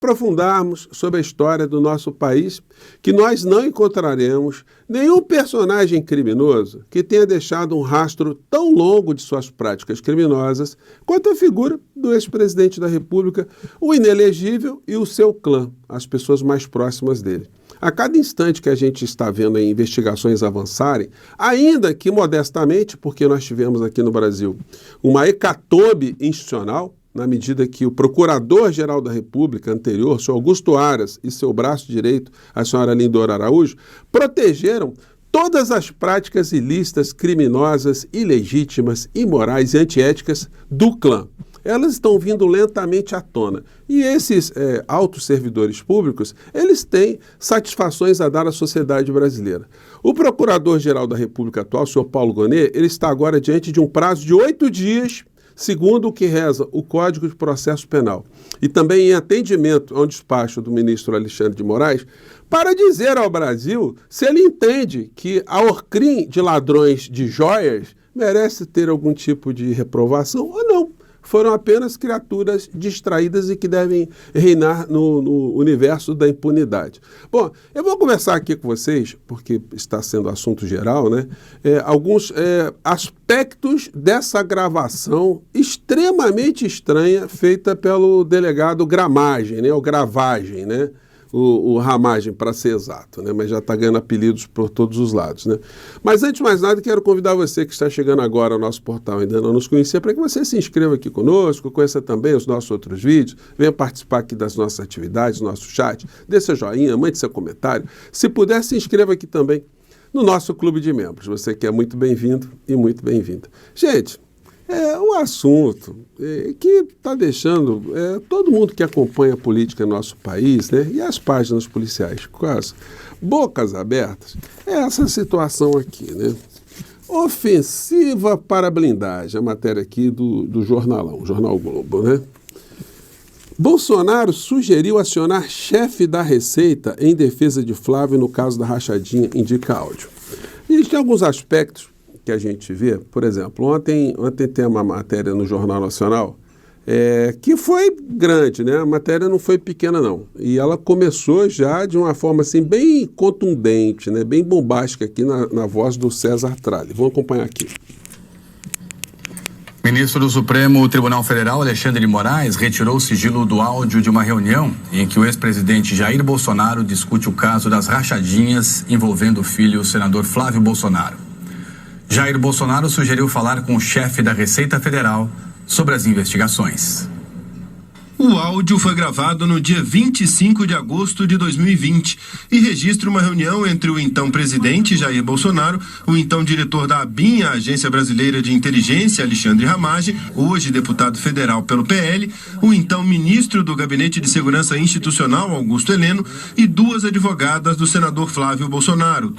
aprofundarmos sobre a história do nosso país, que nós não encontraremos nenhum personagem criminoso que tenha deixado um rastro tão longo de suas práticas criminosas quanto a figura do ex-presidente da República, o inelegível e o seu clã, as pessoas mais próximas dele. A cada instante que a gente está vendo aí investigações avançarem, ainda que modestamente, porque nós tivemos aqui no Brasil uma hecatombe institucional, na medida que o Procurador-Geral da República anterior, o senhor Augusto Aras, e seu braço direito, a senhora Lindora Araújo, protegeram todas as práticas ilícitas, criminosas, ilegítimas, imorais e antiéticas do clã. Elas estão vindo lentamente à tona. E esses altos servidores públicos, eles têm satisfações a dar à sociedade brasileira. O Procurador-Geral da República atual, o senhor Paulo Gonet, ele está agora diante de um prazo de 8 dias, segundo o que reza o Código de Processo Penal, e também em atendimento ao despacho do ministro Alexandre de Moraes, para dizer ao Brasil se ele entende que a Orcrim de ladrões de joias merece ter algum tipo de reprovação ou não. Foram apenas criaturas distraídas e que devem reinar no universo da impunidade. Bom, eu vou conversar aqui com vocês, porque está sendo assunto geral, né? Alguns aspectos dessa gravação extremamente estranha feita pelo delegado Gramagem, né? Ou Gravagem, né? O Ramagem, para ser exato, né? Mas já está ganhando apelidos por todos os lados, né? Mas antes de mais nada, quero convidar você que está chegando agora ao nosso portal, ainda não nos conhecia, para que você se inscreva aqui conosco, conheça também os nossos outros vídeos, venha participar aqui das nossas atividades, do nosso chat, dê seu joinha, mande seu comentário. Se puder, se inscreva aqui também no nosso clube de membros. Você que é muito bem-vindo e muito bem-vinda. Gente, é um assunto que está deixando todo mundo que acompanha a política no nosso país, né, e as páginas policiais com as bocas abertas, é essa situação aqui, né? Ofensiva para blindagem, a matéria aqui do Jornalão, Jornal Globo, né? Bolsonaro sugeriu acionar chefe da Receita em defesa de Flávio no caso da rachadinha, indica áudio. E tem alguns aspectos que a gente vê, por exemplo, ontem tem uma matéria no Jornal Nacional que foi grande, né? A matéria não foi pequena, não. E ela começou já de uma forma assim, bem contundente, né? Bem bombástica aqui na voz do César Tralli. Vamos acompanhar aqui. Ministro do Supremo Tribunal Federal, Alexandre de Moraes, retirou o sigilo do áudio de uma reunião em que o ex-presidente Jair Bolsonaro discute o caso das rachadinhas envolvendo o filho, o senador Flávio Bolsonaro. Jair Bolsonaro sugeriu falar com o chefe da Receita Federal sobre as investigações. O áudio foi gravado no dia 25 de agosto de 2020 e registra uma reunião entre o então presidente Jair Bolsonaro, o então diretor da ABIN, a Agência Brasileira de Inteligência, Alexandre Ramagem, hoje deputado federal pelo PL, o então ministro do Gabinete de Segurança Institucional, Augusto Heleno, e duas advogadas do senador Flávio Bolsonaro.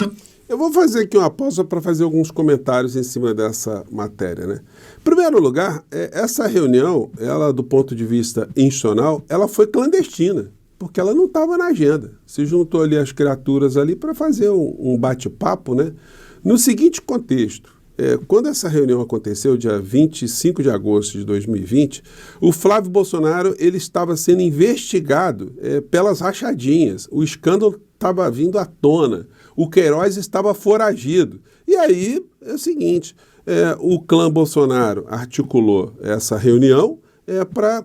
Eu vou fazer aqui uma pausa para fazer alguns comentários em cima dessa matéria, né? Em primeiro lugar, essa reunião, ela do ponto de vista institucional, ela foi clandestina, porque ela não estava na agenda. Se juntou ali as criaturas ali para fazer um bate-papo, né? No seguinte contexto, quando essa reunião aconteceu, dia 25 de agosto de 2020, o Flávio Bolsonaro ele estava sendo investigado pelas rachadinhas. O escândalo estava vindo à tona. O Queiroz estava foragido. E aí é o seguinte, o clã Bolsonaro articulou essa reunião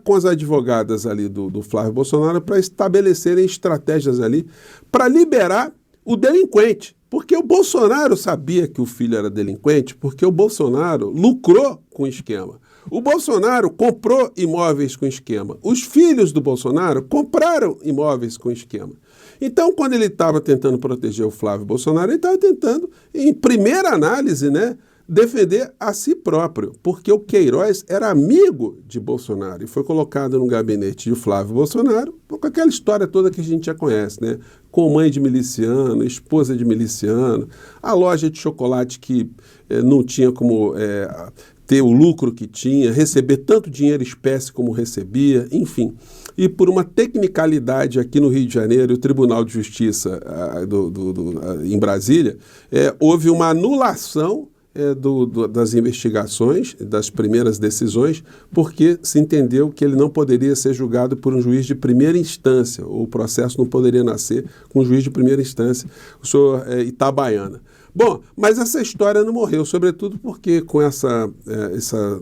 com as advogadas ali do Flávio Bolsonaro para estabelecerem estratégias ali para liberar o delinquente. Porque o Bolsonaro sabia que o filho era delinquente, porque o Bolsonaro lucrou com o esquema. O Bolsonaro comprou imóveis com esquema. Os filhos do Bolsonaro compraram imóveis com esquema. Então, quando ele estava tentando proteger o Flávio Bolsonaro, ele estava tentando, em primeira análise, né, defender a si próprio, porque o Queiroz era amigo de Bolsonaro e foi colocado no gabinete de Flávio Bolsonaro com aquela história toda que a gente já conhece, né? Com mãe de miliciano, esposa de miliciano, a loja de chocolate que não tinha como ter o lucro que tinha, receber tanto dinheiro espécie como recebia, enfim. E por uma tecnicalidade aqui no Rio de Janeiro, o Tribunal de Justiça em Brasília, houve uma anulação das investigações, das primeiras decisões, porque se entendeu que ele não poderia ser julgado por um juiz de primeira instância, o processo não poderia nascer com um juiz de primeira instância, o senhor Itabaiana. Bom, mas essa história não morreu, sobretudo porque com essa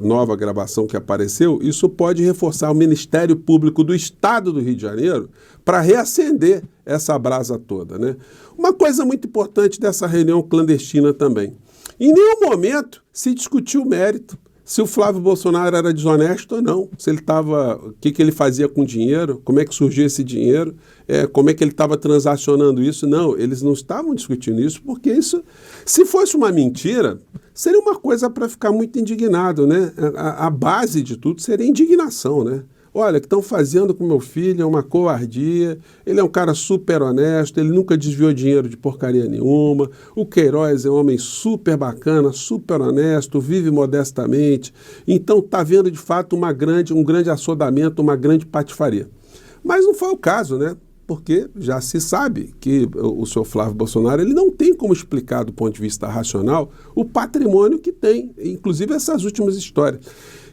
nova gravação que apareceu, isso pode reforçar o Ministério Público do Estado do Rio de Janeiro para reacender essa brasa toda, né? Uma coisa muito importante dessa reunião clandestina também. Em nenhum momento se discutiu o mérito, se o Flávio Bolsonaro era desonesto ou não, se ele estava, o que ele fazia com o dinheiro, como é que surgia esse dinheiro, como é que ele estava transacionando isso. Não, eles não estavam discutindo isso, porque isso, se fosse uma mentira, seria uma coisa para ficar muito indignado, né? A base de tudo seria indignação, né? Olha, o que estão fazendo com meu filho é uma covardia, ele é um cara super honesto, ele nunca desviou dinheiro de porcaria nenhuma, o Queiroz é um homem super bacana, super honesto, vive modestamente, então está vendo de fato um grande assodamento, uma grande patifaria. Mas não foi o caso, né? Porque já se sabe que o senhor Flávio Bolsonaro ele não tem como explicar do ponto de vista racional o patrimônio que tem, inclusive essas últimas histórias.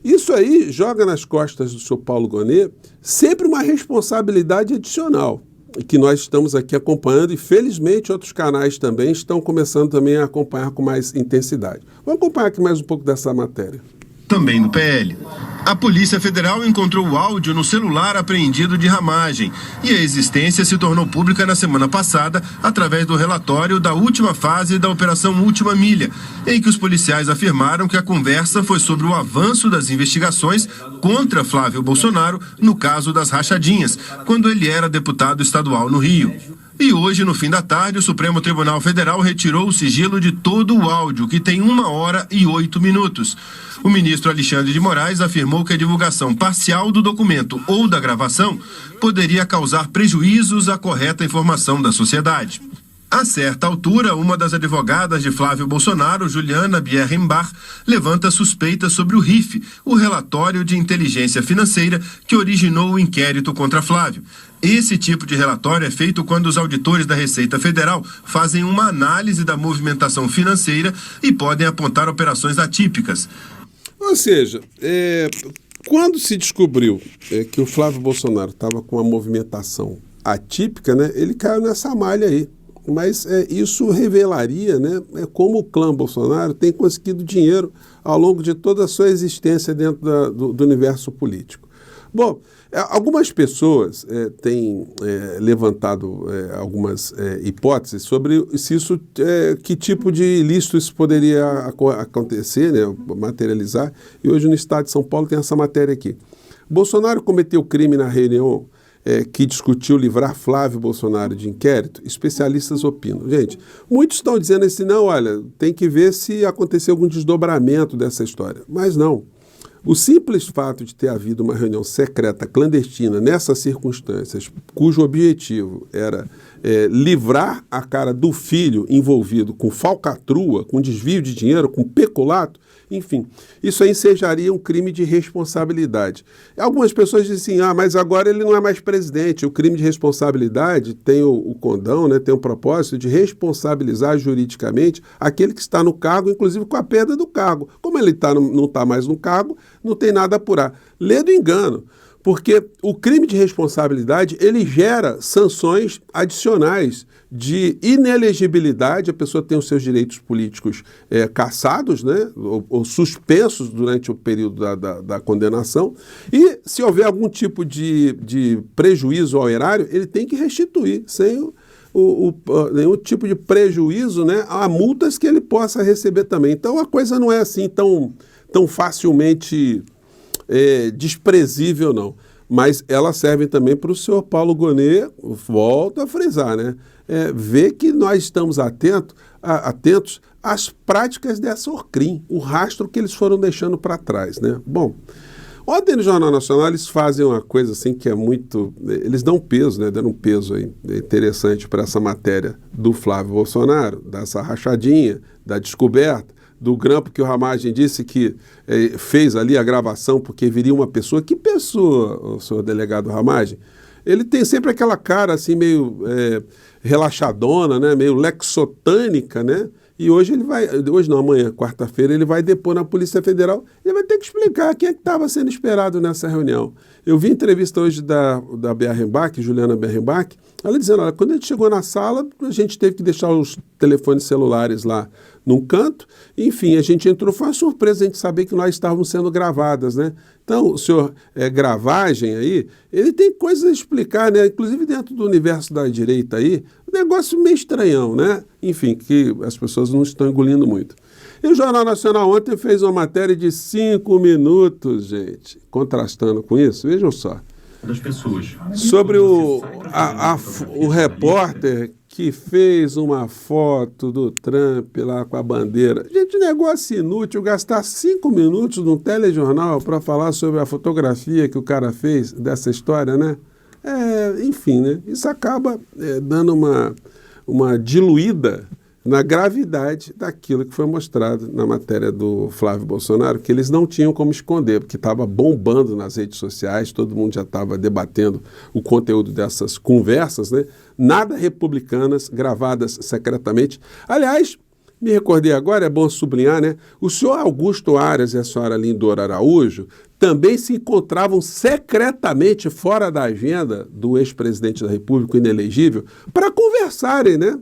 Isso aí joga nas costas do senhor Paulo Gonet sempre uma responsabilidade adicional, que nós estamos aqui acompanhando e, felizmente, outros canais também estão começando também a acompanhar com mais intensidade. Vamos acompanhar aqui mais um pouco dessa matéria. Também no PL. A Polícia Federal encontrou o áudio no celular apreendido de Ramagem e a existência se tornou pública na semana passada através do relatório da última fase da Operação Última Milha, em que os policiais afirmaram que a conversa foi sobre o avanço das investigações contra Flávio Bolsonaro no caso das rachadinhas, quando ele era deputado estadual no Rio. E hoje, no fim da tarde, o Supremo Tribunal Federal retirou o sigilo de todo o áudio, que tem 1 hora e 8 minutos. O ministro Alexandre de Moraes afirmou que a divulgação parcial do documento ou da gravação poderia causar prejuízos à correta informação da sociedade. A certa altura, uma das advogadas de Flávio Bolsonaro, Juliana Bierrenbach, levanta suspeitas sobre o RIF, o relatório de inteligência financeira que originou o inquérito contra Flávio. Esse tipo de relatório é feito quando os auditores da Receita Federal fazem uma análise da movimentação financeira e podem apontar operações atípicas. Ou seja, quando se descobriu que o Flávio Bolsonaro estava com uma movimentação atípica, né, ele caiu nessa malha aí. Mas isso revelaria, né, como o clã Bolsonaro tem conseguido dinheiro ao longo de toda a sua existência dentro do universo político. Bom, algumas pessoas têm levantado algumas hipóteses sobre se isso, que tipo de ilícito isso poderia acontecer, né, materializar, e hoje no estado de São Paulo tem essa matéria aqui. Bolsonaro cometeu crime na reunião que discutiu livrar Flávio Bolsonaro de inquérito. Especialistas opinam. Gente, muitos estão dizendo assim, não, olha, tem que ver se aconteceu algum desdobramento dessa história. Mas não. O simples fato de ter havido uma reunião secreta, clandestina, nessas circunstâncias, cujo objetivo era livrar a cara do filho envolvido com falcatrua, com desvio de dinheiro, com peculato, enfim, isso aí ensejaria um crime de responsabilidade. Algumas pessoas dizem assim, mas agora ele não é mais presidente. O crime de responsabilidade tem o condão, né, tem o propósito de responsabilizar juridicamente aquele que está no cargo, inclusive com a perda do cargo. Como ele não está mais no cargo, não tem nada a apurar. Lê do engano. Porque o crime de responsabilidade, ele gera sanções adicionais de inelegibilidade, a pessoa tem os seus direitos políticos cassados, né, ou suspensos durante o período da condenação, e se houver algum tipo de prejuízo ao erário, ele tem que restituir, sem nenhum tipo de prejuízo, né, a multas que ele possa receber também. Então a coisa não é assim tão facilmente desprezível, não. Mas elas servem também para o senhor Paulo Gonet, volto a frisar, né? Ver que nós estamos atentos às práticas dessa Orcrim, o rastro que eles foram deixando para trás, né? Bom, ontem no Jornal Nacional eles fazem uma coisa assim que é muito... Eles dão peso, né? Deram um peso aí interessante para essa matéria do Flávio Bolsonaro, dessa rachadinha, da descoberta, do grampo que o Ramagem disse que fez ali a gravação porque viria uma pessoa. Que pessoa, o senhor delegado Ramagem? Ele tem sempre aquela cara assim meio relaxadona, né? Meio lexotânica, né? E hoje ele vai, hoje não, amanhã, quarta-feira, ele vai depor na Polícia Federal e vai ter que explicar quem é que estava sendo esperado nessa reunião. Eu vi entrevista hoje da Berrenbach, Juliana Berrenbach, ela dizendo, olha, quando a gente chegou na sala, a gente teve que deixar os telefones celulares lá num canto, enfim, a gente entrou, foi uma surpresa a gente saber que nós estávamos sendo gravadas, né? Então, o senhor Gravagem aí, ele tem coisas a explicar, né? Inclusive dentro do universo da direita aí, um negócio meio estranhão, né? Enfim, que as pessoas não estão engolindo muito. E o Jornal Nacional ontem fez uma matéria de 5 minutos, gente, contrastando com isso, vejam só. Das pessoas. Sobre o repórter que fez uma foto do Trump lá com a bandeira. Gente, negócio inútil, gastar 5 minutos num telejornal para falar sobre a fotografia que o cara fez dessa história, né? Enfim, né? Isso acaba dando uma diluída na gravidade daquilo que foi mostrado na matéria do Flávio Bolsonaro, que eles não tinham como esconder, porque estava bombando nas redes sociais, todo mundo já estava debatendo o conteúdo dessas conversas, né? Nada republicanas, gravadas secretamente. Aliás, me recordei agora, é bom sublinhar, né? O senhor Augusto Aras e a senhora Lindora Araújo também se encontravam secretamente fora da agenda do ex-presidente da República, inelegível, para conversarem, né?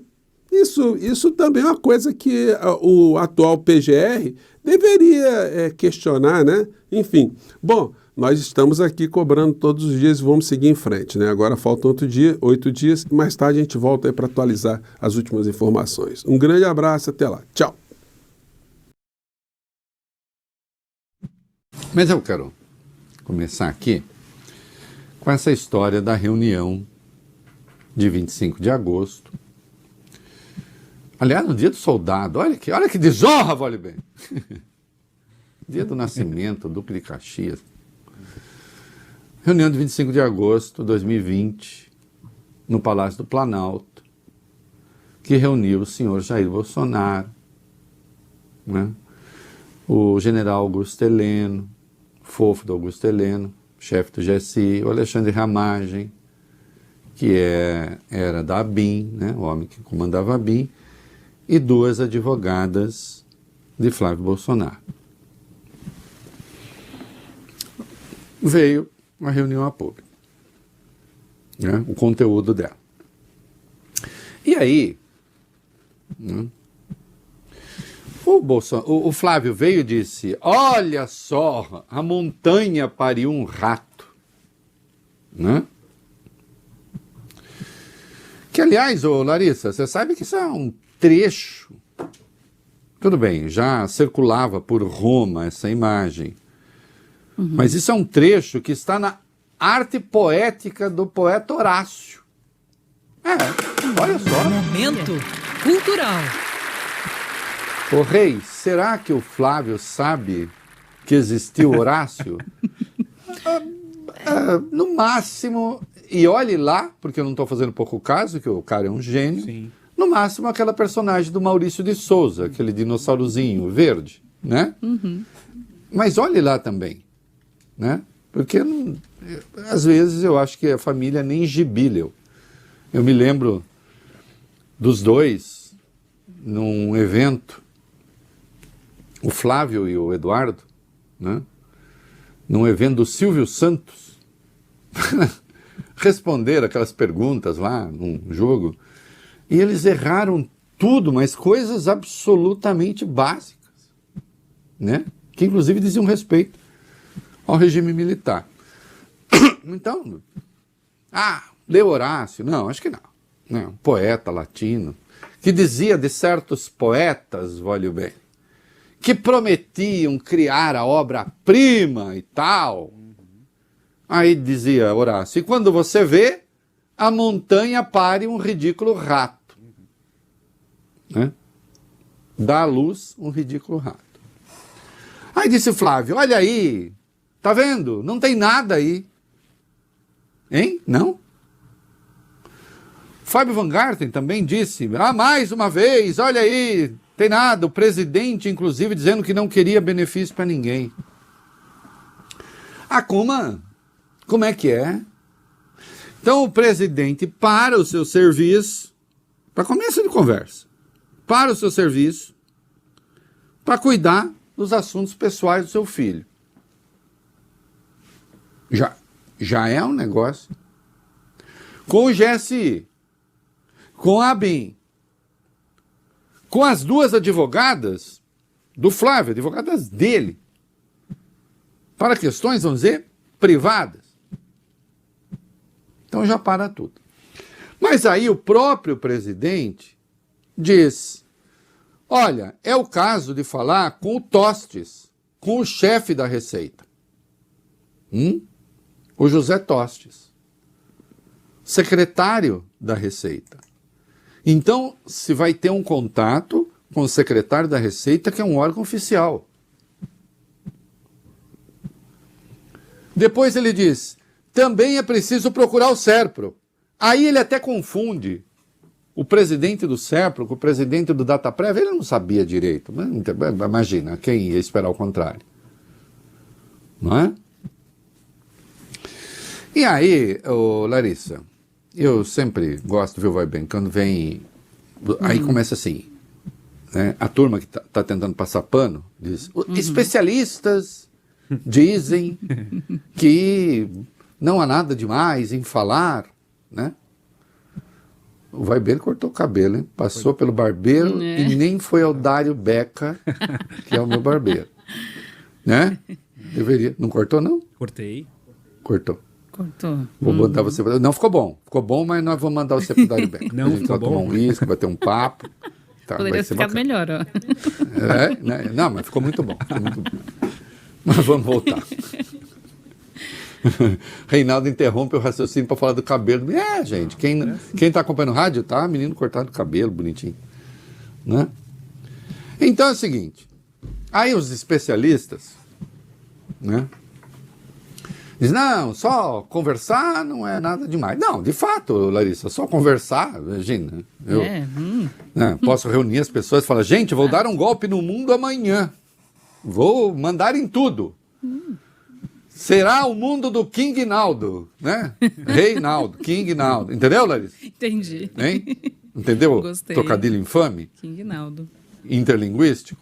Isso também é uma coisa que o atual PGR deveria questionar, né? Enfim, bom, nós estamos aqui cobrando todos os dias e vamos seguir em frente, né? Agora faltam 8 dias e mais tarde a gente volta aí para atualizar as últimas informações. Um grande abraço, até lá. Tchau. Mas eu quero começar aqui com essa história da reunião de 25 de agosto. Aliás, no dia do soldado, olha que desonra, vale bem. Dia do nascimento, Duque de Caxias. Reunião de 25 de agosto de 2020, no Palácio do Planalto, que reuniu o senhor Jair Bolsonaro, né? O general Augusto Heleno, fofo do Augusto Heleno, chefe do GSI, o Alexandre Ramagem, que era da ABIN, né? O homem que comandava a ABIN, e 2 advogadas de Flávio Bolsonaro. Veio uma reunião a público, né, o conteúdo dela. E aí, né, o Flávio veio e disse, olha só, a montanha pariu um rato, né? Que, aliás, Larissa, você sabe que isso é um trecho, tudo bem, já circulava por Roma essa imagem, mas isso é um trecho que está na arte poética do poeta Horácio. Olha só. Momento cultural. Ô rei, será que o Flávio sabe que existiu Horácio? No máximo, e olhe lá, porque eu não estou fazendo pouco caso, que o cara é um gênio. Sim. No máximo, aquela personagem do Maurício de Souza, aquele dinossaurozinho verde, né? Mas olhe lá também, né? Porque, às vezes, eu acho que a família nem gibi leu. Eu me lembro dos dois, num evento, o Flávio e o Eduardo, né? Num evento do Silvio Santos, responderam aquelas perguntas lá, num jogo, e eles erraram tudo, mas coisas absolutamente básicas, né? Que inclusive diziam respeito ao regime militar. Então, leu Horácio? Não, acho que não. Não, poeta latino, que dizia de certos poetas, olhe bem, que prometiam criar a obra-prima e tal. Aí dizia Horácio, e quando você vê, a montanha pare um ridículo rato. Né? Dá à luz um ridículo rato. Aí disse Flávio, olha aí, tá vendo? Não tem nada aí. Hein? Não? Fábio Van Garten também disse, mais uma vez, olha aí, tem nada. O presidente, inclusive, dizendo que não queria benefício para ninguém. Como é que é? Então o presidente para o seu serviço para começo de conversa, para o seu serviço para cuidar dos assuntos pessoais do seu filho. Já é um negócio. Com o GSI, com a ABIN, com as duas advogadas do Flávio, advogadas dele, para questões, vamos dizer, privadas. Então já para tudo. Mas aí o próprio presidente diz, olha, é o caso de falar com o Tostes, com o chefe da Receita. O José Tostes, secretário da Receita. Então, se vai ter um contato com o secretário da Receita, que é um órgão oficial. Depois ele diz, também é preciso procurar o SERPRO. Aí ele até confunde o presidente do SERPRO com o presidente do Dataprev. Ele não sabia direito. Mas, imagina, quem ia esperar o contrário? Não é? E aí, Larissa, eu sempre gosto, viu, vai bem, quando vem... Aí começa assim, né? A turma que tá tentando passar pano diz, especialistas dizem que não há nada demais em falar, né? O Vai Bem cortou o cabelo, hein? Passou pelo barbeiro e nem foi ao Dário Beca, que é o meu barbeiro. Né? Deveria. Não cortou, não? Cortei. Cortou. Cortou. Vou mandar você... Não, ficou bom. Ficou bom, mas nós vamos mandar você pro Dário Beca. Não, a gente ficou vai tomar bom. um uísque, vai ter um papo. Tá, Poderia vai ser ficar bacana. melhor, ó. É, né? Não, mas ficou muito bom. Ficou muito bom. Mas vamos voltar. Reinaldo interrompe o raciocínio para falar do cabelo. Gente, quem tá acompanhando o rádio, tá? Menino cortado o cabelo, bonitinho. Né? Então é o seguinte. Aí os especialistas, né? Diz, não, só conversar não é nada demais. Não, de fato, Larissa, só conversar, imagina. Eu né, posso reunir as pessoas e falar, gente, vou dar um golpe no mundo amanhã. Vou mandar em tudo. Será o mundo do King Naldo, né? Reinaldo, King Naldo. Entendeu, Larissa? Entendi. Hein? Entendeu? Gostei. Trocadilho infame? King Naldo. Interlinguístico?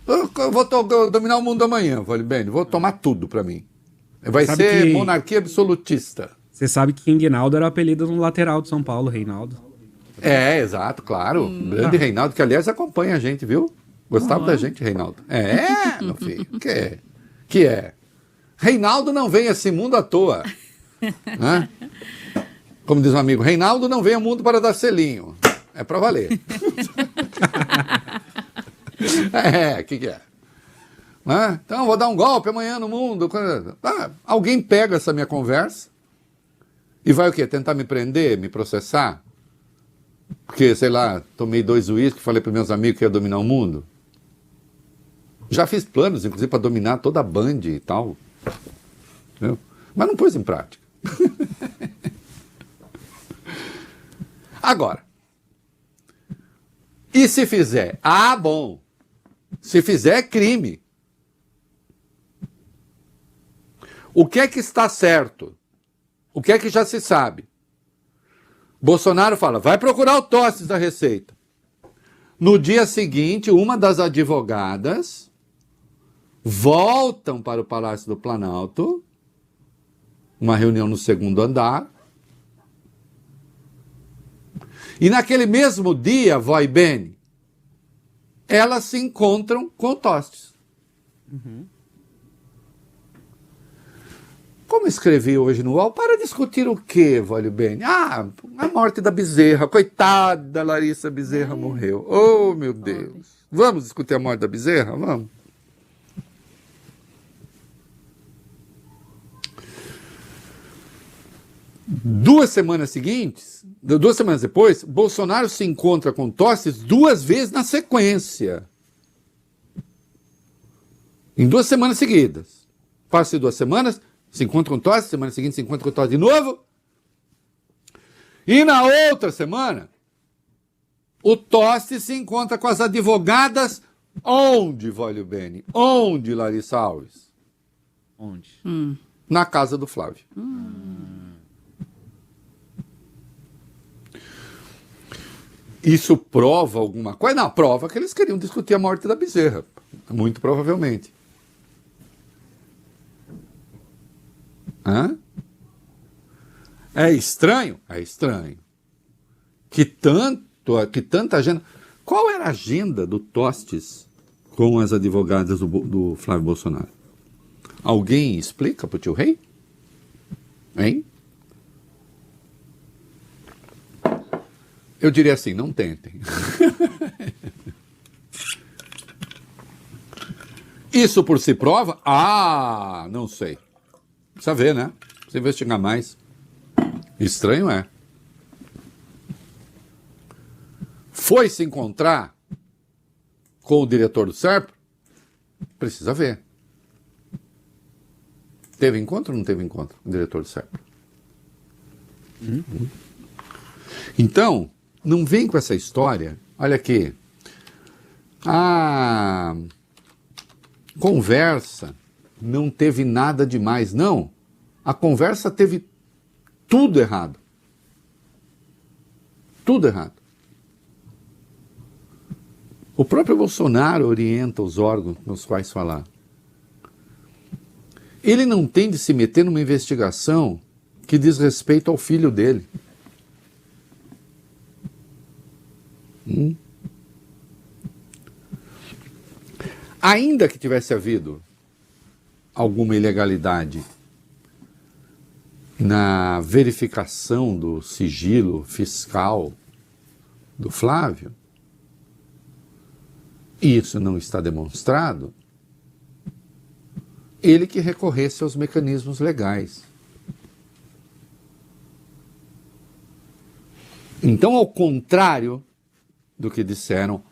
Eu vou dominar o mundo amanhã, Valibene. Vou tomar tudo pra mim. Vai Sabe ser que- monarquia absolutista. Você sabe que King Naldo era o apelido no lateral de São Paulo, Reinaldo. É, exato, claro. Grande Reinaldo, que aliás acompanha a gente, viu? Gostava da gente, Reinaldo. É, meu filho. Que é? Reinaldo não vem a esse mundo à toa. Né? Como diz um amigo, Reinaldo não vem ao mundo para dar selinho. É pra valer. Que é? Né? Então, vou dar um golpe amanhã no mundo. Alguém pega essa minha conversa e vai o quê? Tentar me prender, me processar? Porque, sei lá, tomei 2 uísques e falei para meus amigos que ia dominar o mundo. Já fiz planos, inclusive, para dominar toda a Band e tal. Entendeu? Mas não pus em prática. Agora, e se fizer? Ah, bom. Se fizer, é crime. O que é que está certo? O que é que já se sabe? Bolsonaro fala, vai procurar o Tostes da Receita. No dia seguinte, uma das advogadas voltam para o Palácio do Planalto, uma reunião no 2º andar, e naquele mesmo dia, Vai Bene, elas se encontram com o Tostes. Como escrevi hoje no UOL, para discutir o quê, Vai Bene? A morte da Bezerra. Coitada, Larissa Bezerra morreu. Oh, meu Deus. Vamos discutir a morte da Bezerra? Vamos. Duas semanas depois, Bolsonaro se encontra com Tostes 2 vezes na sequência. Em 2 semanas seguidas. Passa 2 semanas, se encontra com Tostes, semana seguinte se encontra com Tostes de novo. E na outra semana, o Tostes se encontra com as advogadas onde, Vai Bene? Onde, Larissa Alves? Onde? Na casa do Flávio. Isso prova alguma coisa? Não, prova que eles queriam discutir a morte da Bezerra. Muito provavelmente. Hã? É estranho? É estranho. Que tanta agenda... Qual era a agenda do Tostes com as advogadas do Flávio Bolsonaro? Alguém explica pro tio Rei? Hein? Eu diria assim, não tentem. Isso por si prova? Ah, não sei. Precisa ver, né? Precisa investigar mais. Estranho é. Foi se encontrar com o diretor do SERPRO? Precisa ver. Teve encontro ou não teve encontro com o diretor do SERPRO? Então, não vem com essa história. Olha aqui. A conversa não teve nada demais. Não. A conversa teve tudo errado. Tudo errado. O próprio Bolsonaro orienta os órgãos com os quais falar. Ele não tem de se meter numa investigação que diz respeito ao filho dele. Ainda que tivesse havido alguma ilegalidade na verificação do sigilo fiscal do Flávio, e isso não está demonstrado, ele que recorresse aos mecanismos legais. Então, ao contrário do que disseram,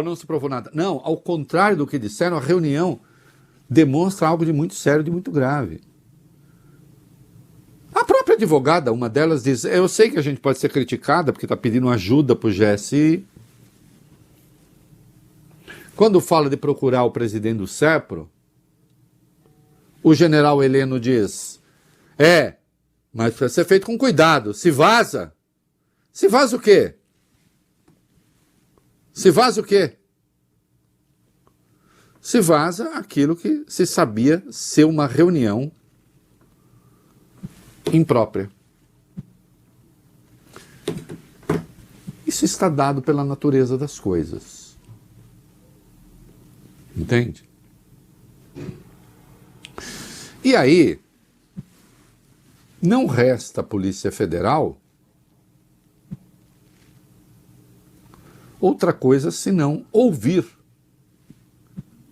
não se provou nada. Não, ao contrário do que disseram, a reunião demonstra algo de muito sério, de muito grave. A própria advogada, uma delas, diz, eu sei que a gente pode ser criticada porque está pedindo ajuda para o GSI. Quando fala de procurar o presidente do SERPRO, o general Heleno diz, mas precisa ser feito com cuidado. Se vaza o quê? Se vaza o quê? Se vaza aquilo que se sabia ser uma reunião imprópria. Isso está dado pela natureza das coisas. Entende? E aí, não resta à Polícia Federal outra coisa senão ouvir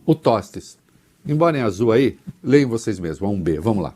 o Tostes. Embora em azul aí, leiam vocês mesmos, a 1B, vamos lá.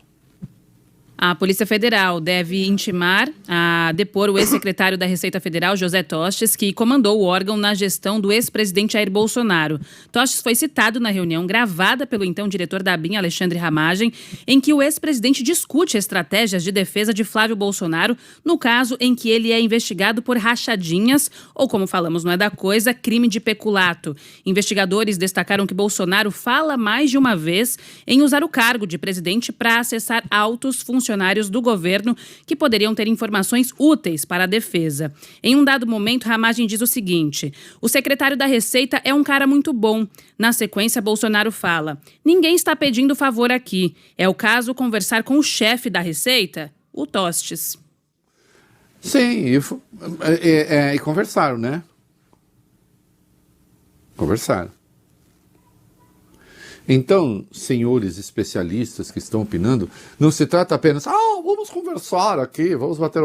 A Polícia Federal deve intimar a depor o ex-secretário da Receita Federal, José Tostes, que comandou o órgão na gestão do ex-presidente Jair Bolsonaro. Tostes foi citado na reunião gravada pelo então diretor da ABIN, Alexandre Ramagem, em que o ex-presidente discute estratégias de defesa de Flávio Bolsonaro no caso em que ele é investigado por rachadinhas, ou como falamos não é da coisa, crime de peculato. Investigadores destacaram que Bolsonaro fala mais de uma vez em usar o cargo de presidente para acessar autos funcionários do governo que poderiam ter informações úteis para a defesa. Em um dado momento, Ramagem diz o seguinte: o secretário da Receita é um cara muito bom. Na sequência, Bolsonaro fala: ninguém está pedindo favor aqui. É o caso conversar com o chefe da Receita, o Tostes. Sim, e conversaram, né? Conversaram. Então, senhores especialistas que estão opinando, não se trata apenas, vamos conversar aqui, vamos bater um